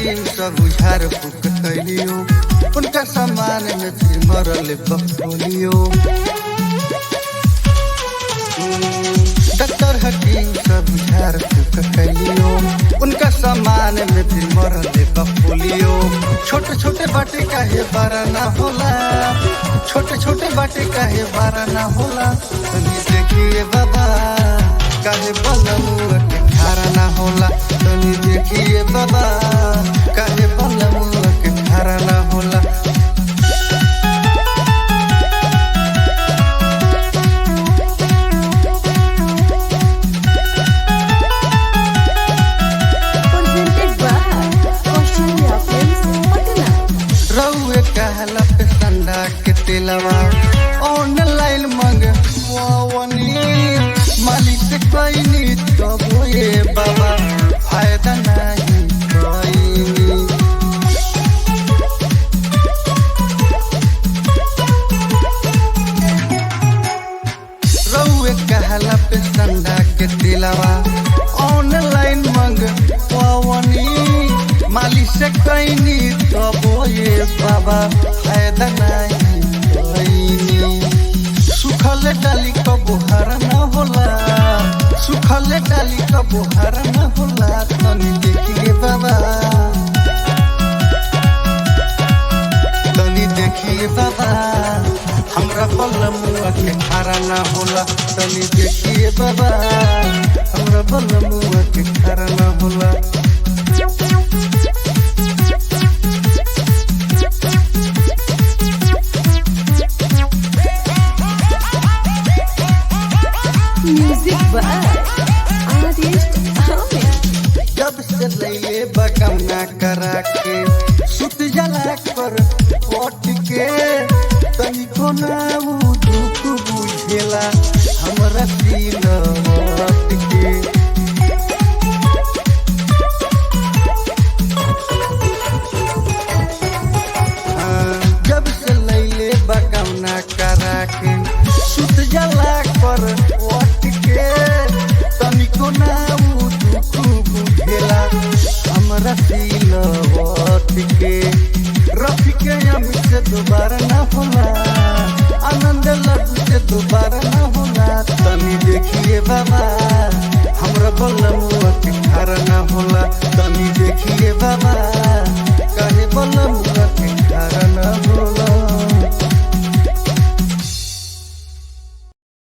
हकीम सब झाड़ फूक कैलियो, उनका सामान में फिर मरल बखोलियो। डॉक्टर हकीम सब झाड़ फूक कैलियो, उनका सामान में फिर मरल बखोलियो। छोटे छोटे बाटे काहे बड़ा ना होला, छोटे छोटे बाटे काहे बड़ा ना होला। तनी देखिए बाबा काहे बलमुआ के खारा ना होला। तनी देखिए बाबा काहे बलमुआ के खारा ना होला। रउए कहला पे संडा के तेलवा ऑनलाइन मंगवावनी, मालिक से कहनी तब ये बाबा फायदा नहीं कहनी। रउए कहला पे संडा के तेलवा ऑनलाइन मंगवावनी, मालिक से कहनी तब ये बाबा फायदा नहीं कहनी। सुखल डाली का बुहारा ना होला, सुखल डाली का बुहारा ना होला। तनी देखिए बाबा, तनी देखिए बाबा हमरा बलमुआ के खारा ना होला। तनी देखिए बाबा हमरा बलमुआ के खारा ना होला। जब से लैले बकमना करा के सुत जला कर पट के, तनिको ना उ दुख बुझेला हमरा दिल हट के। जब से लैले बकमना करा के सुत जला कर पट के, तनिको ना उ दुख बुझेला हमरा दिल हट के। रफी के अमी से दोबारा ना होला, आनंद लड्डू से दोबारा ना होला। तनी देखिए बाबा हमरा बलमुआ के खारा ना होला। तनी देखिए बाबा